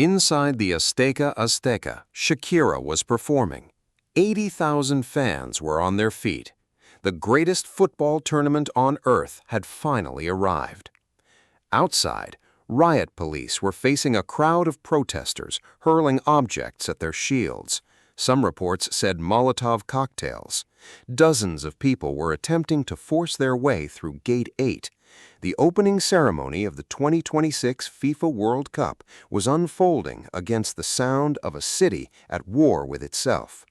Inside the Azteca, Shakira was performing. 80,000 fans were on their feet. The greatest football tournament on earth had finally arrived. Outside, riot police were facing a crowd of protesters hurling objects at their shields. Some reports said Molotov cocktails. Dozens of people were attempting to force their way through Gate 8. The opening ceremony of the 2026 FIFA World Cup was unfolding against the sound of a city at war with itself.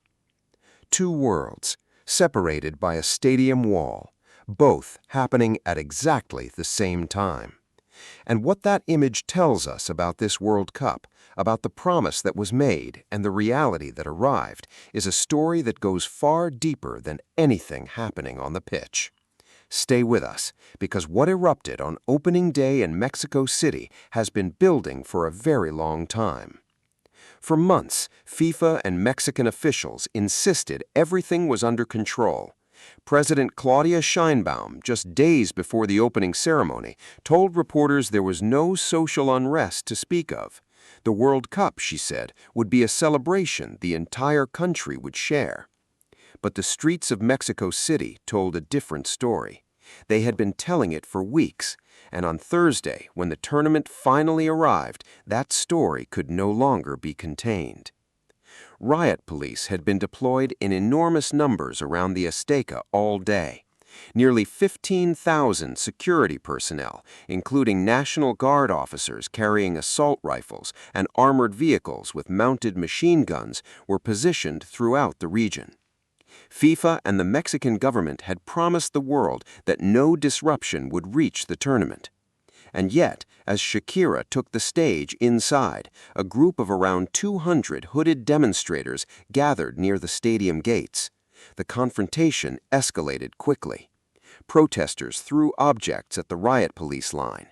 Two worlds, separated by a stadium wall, both happening at exactly the same time. And what that image tells us about this World Cup, about the promise that was made and the reality that arrived, is a story that goes far deeper than anything happening on the pitch. Stay with us, because what erupted on opening day in Mexico City has been building for a very long time. For months, FIFA and Mexican officials insisted everything was under control. President Claudia Sheinbaum, just days before the opening ceremony, told reporters there was no social unrest to speak of. The World Cup, she said, would be a celebration the entire country would share. But the streets of Mexico City told a different story. They had been telling it for weeks, and on Thursday, when the tournament finally arrived, that story could no longer be contained. Riot police had been deployed in enormous numbers around the Azteca all day. Nearly 15,000 security personnel, including National Guard officers carrying assault rifles and armored vehicles with mounted machine guns, were positioned throughout the region. FIFA and the Mexican government had promised the world that no disruption would reach the tournament. And yet, as Shakira took the stage inside, a group of around 200 hooded demonstrators gathered near the stadium gates. The confrontation escalated quickly. Protesters threw objects at the riot police line.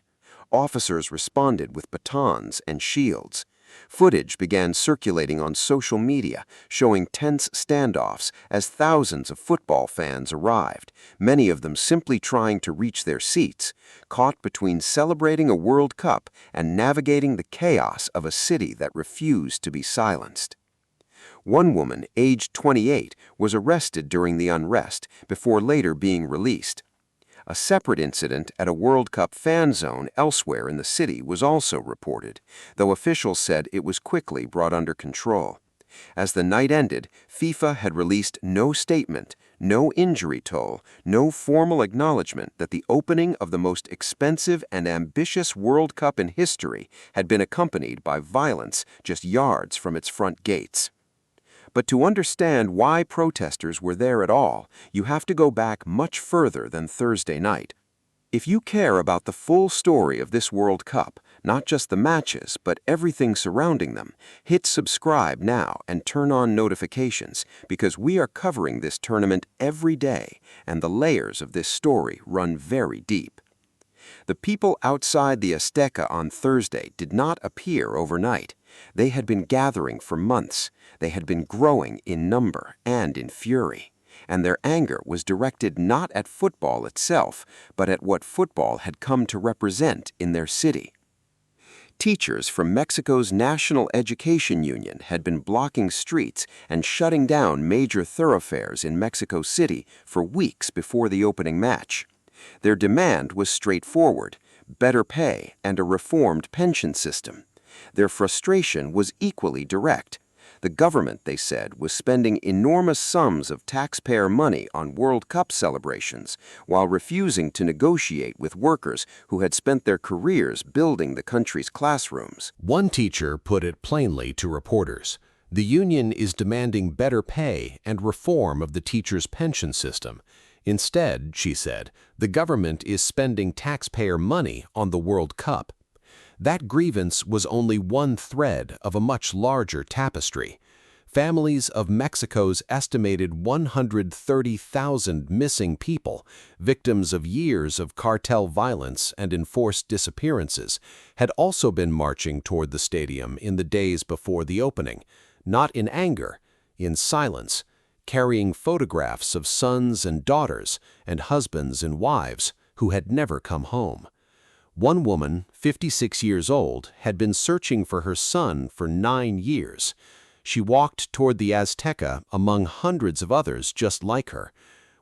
Officers responded with batons and shields. Footage began circulating on social media, showing tense standoffs as thousands of football fans arrived, many of them simply trying to reach their seats, caught between celebrating a World Cup and navigating the chaos of a city that refused to be silenced. One woman, aged 28, was arrested during the unrest before later being released. A separate incident at a World Cup fan zone elsewhere in the city was also reported, though officials said it was quickly brought under control. As the night ended, FIFA had released no statement, no injury toll, no formal acknowledgement that the opening of the most expensive and ambitious World Cup in history had been accompanied by violence just yards from its front gates. But to understand why protesters were there at all, you have to go back much further than Thursday night. If you care about the full story of this World Cup, not just the matches, but everything surrounding them, hit subscribe now and turn on notifications, because we are covering this tournament every day, and the layers of this story run very deep. The people outside the Azteca on Thursday did not appear overnight. They had been gathering for months. They had been growing in number and in fury. And their anger was directed not at football itself, but at what football had come to represent in their city. Teachers from Mexico's National Education Union had been blocking streets and shutting down major thoroughfares in Mexico City for weeks before the opening match. Their demand was straightforward: better pay and a reformed pension system. Their frustration was equally direct. The government, they said, was spending enormous sums of taxpayer money on World Cup celebrations while refusing to negotiate with workers who had spent their careers building the country's classrooms. One teacher put it plainly to reporters: the union is demanding better pay and reform of the teachers' pension system. Instead, she said, the government is spending taxpayer money on the World Cup. That grievance was only one thread of a much larger tapestry. Families of Mexico's estimated 130,000 missing people, victims of years of cartel violence and enforced disappearances, had also been marching toward the stadium in the days before the opening, not in anger, in silence, carrying photographs of sons and daughters and husbands and wives who had never come home. One woman, 56 years old, had been searching for her son for 9 years. She walked toward the Azteca among hundreds of others just like her.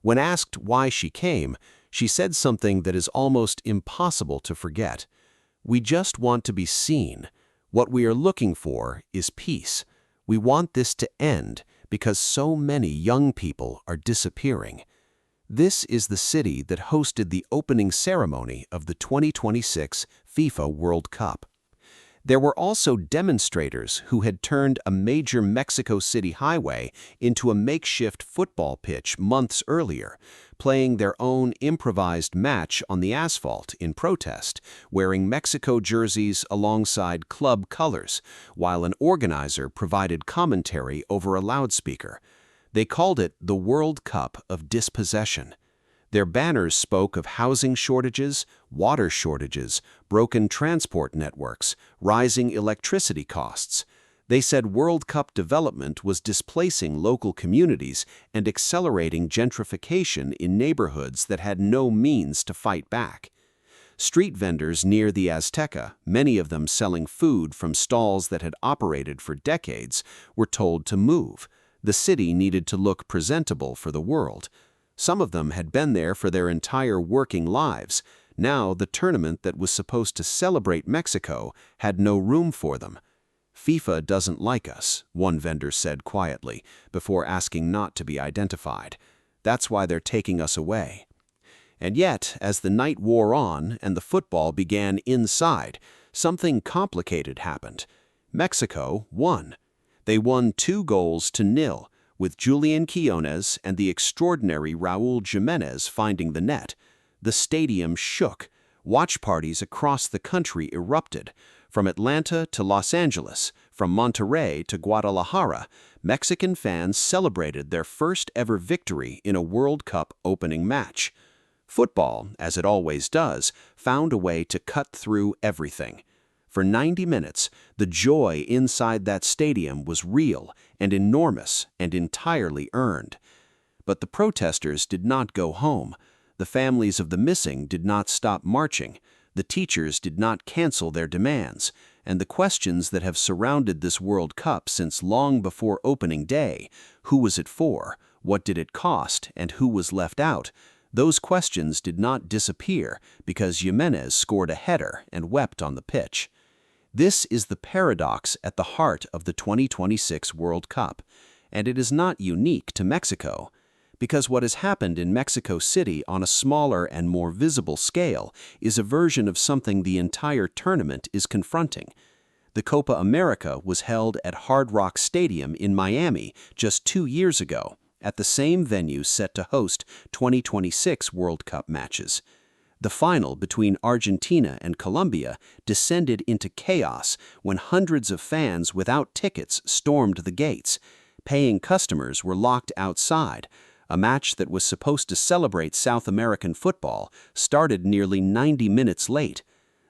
When asked why she came, she said something that is almost impossible to forget. "We just want to be seen. What we are looking for is peace. We want this to end because so many young people are disappearing." This is the city that hosted the opening ceremony of the 2026 FIFA World Cup. There were also demonstrators who had turned a major Mexico City highway into a makeshift football pitch months earlier, playing their own improvised match on the asphalt in protest, wearing Mexico jerseys alongside club colors, while an organizer provided commentary over a loudspeaker. They called it the World Cup of Dispossession. Their banners spoke of housing shortages, water shortages, broken transport networks, rising electricity costs. They said World Cup development was displacing local communities and accelerating gentrification in neighborhoods that had no means to fight back. Street vendors near the Azteca, many of them selling food from stalls that had operated for decades, were told to move. The city needed to look presentable for the world. Some of them had been there for their entire working lives. Now the tournament that was supposed to celebrate Mexico had no room for them. "FIFA doesn't like us," one vendor said quietly, before asking not to be identified. "That's why they're taking us away." And yet, as the night wore on and the football began inside, something complicated happened. Mexico won. They won 2-0, with Julian Quiñones and the extraordinary Raúl Jiménez finding the net. The stadium shook. Watch parties across the country erupted. From Atlanta to Los Angeles, from Monterrey to Guadalajara, Mexican fans celebrated their first ever victory in a World Cup opening match. Football, as it always does, found a way to cut through everything. For 90 minutes, the joy inside that stadium was real and enormous and entirely earned. But the protesters did not go home. The families of the missing did not stop marching. The teachers did not cancel their demands. And the questions that have surrounded this World Cup since long before opening day, who was it for, what did it cost, and who was left out, those questions did not disappear because Jimenez scored a header and wept on the pitch. This is the paradox at the heart of the 2026 World Cup, and it is not unique to Mexico, because what has happened in Mexico City on a smaller and more visible scale is a version of something the entire tournament is confronting. The Copa America was held at Hard Rock Stadium in Miami just 2 years ago, at the same venue set to host 2026 World Cup matches. The final between Argentina and Colombia descended into chaos when hundreds of fans without tickets stormed the gates. Paying customers were locked outside. A match that was supposed to celebrate South American football started nearly 90 minutes late.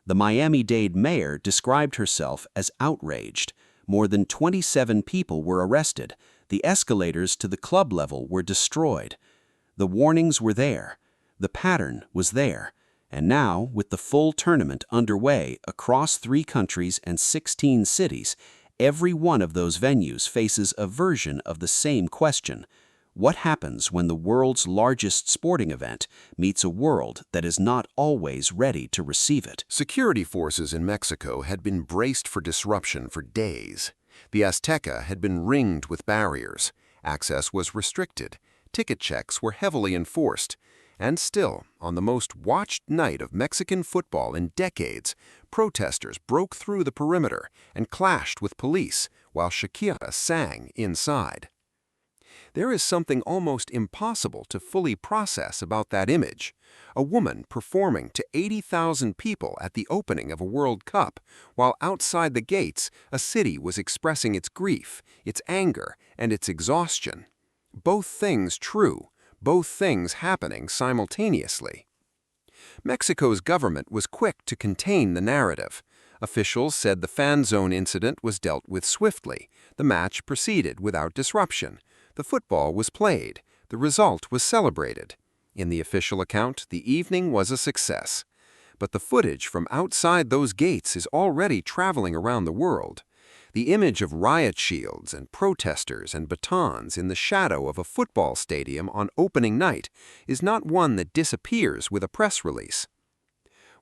The Miami-Dade mayor described herself as outraged. More than 27 people were arrested. The escalators to the club level were destroyed. The warnings were there. The pattern was there. And now, with the full tournament underway across 3 countries and 16 cities, every one of those venues faces a version of the same question. What happens when the world's largest sporting event meets a world that is not always ready to receive it? Security forces in Mexico had been braced for disruption for days. The Azteca had been ringed with barriers. Access was restricted. Ticket checks were heavily enforced. And still, on the most watched night of Mexican football in decades, protesters broke through the perimeter and clashed with police while Shakira sang inside. There is something almost impossible to fully process about that image. A woman performing to 80,000 people at the opening of a World Cup, while outside the gates, a city was expressing its grief, its anger, and its exhaustion. Both things true. Both things happening simultaneously. Mexico's government was quick to contain the narrative. Officials said the fan zone incident was dealt with swiftly. The match proceeded without disruption. The football was played. The result was celebrated. In the official account, the evening was a success. But the footage from outside those gates is already traveling around the world. The image of riot shields and protesters and batons in the shadow of a football stadium on opening night is not one that disappears with a press release.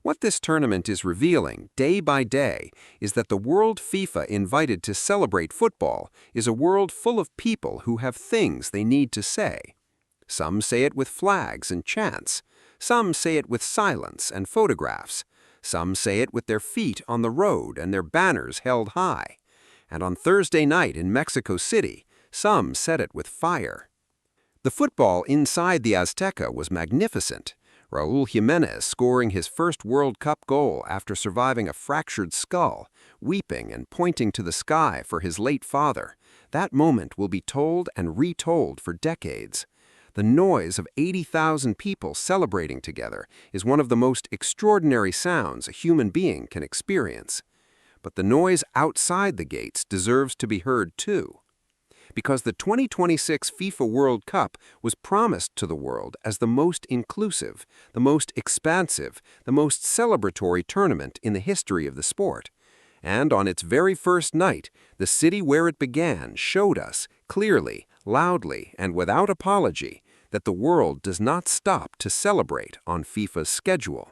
What this tournament is revealing, day by day, is that the world FIFA invited to celebrate football is a world full of people who have things they need to say. Some say it with flags and chants. Some say it with silence and photographs. Some say it with their feet on the road and their banners held high. And on Thursday night in Mexico City, some said it with fire. The football inside the Azteca was magnificent. Raúl Jiménez scoring his first World Cup goal after surviving a fractured skull, weeping and pointing to the sky for his late father. That moment will be told and retold for decades. The noise of 80,000 people celebrating together is one of the most extraordinary sounds a human being can experience. But the noise outside the gates deserves to be heard too. Because the 2026 FIFA World Cup was promised to the world as the most inclusive, the most expansive, the most celebratory tournament in the history of the sport. And on its very first night, the city where it began showed us, clearly, loudly, and without apology, that the world does not stop to celebrate on FIFA's schedule.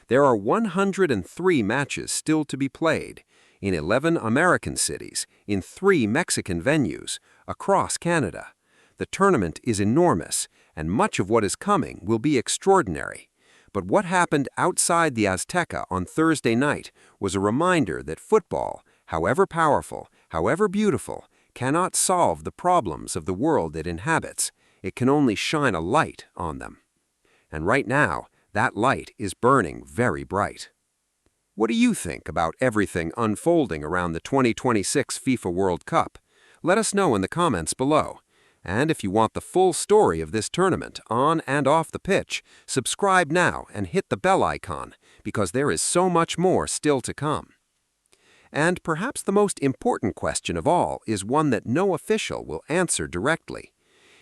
There are 103 matches still to be played, in 11 American cities, in 3 Mexican venues, across Canada. The tournament is enormous, and much of what is coming will be extraordinary. But what happened outside the Azteca on Thursday night was a reminder that football, however powerful, however beautiful, cannot solve the problems of the world it inhabits. It can only shine a light on them. And right now, that light is burning very bright. What do you think about everything unfolding around the 2026 FIFA World Cup? Let us know in the comments below. And if you want the full story of this tournament, on and off the pitch, subscribe now and hit the bell icon, because there is so much more still to come. And perhaps the most important question of all is one that no official will answer directly.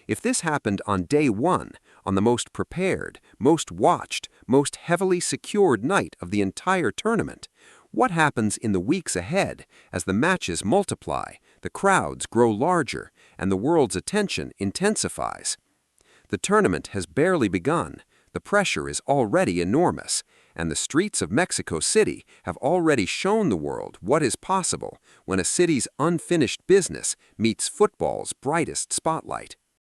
If this happened on day one, on the most prepared, most watched, most heavily secured night of the entire tournament, what happens in the weeks ahead as the matches multiply, the crowds grow larger, and the world's attention intensifies? The tournament has barely begun, the pressure is already enormous, and the streets of Mexico City have already shown the world what is possible when a city's unfinished business meets football's brightest spotlight.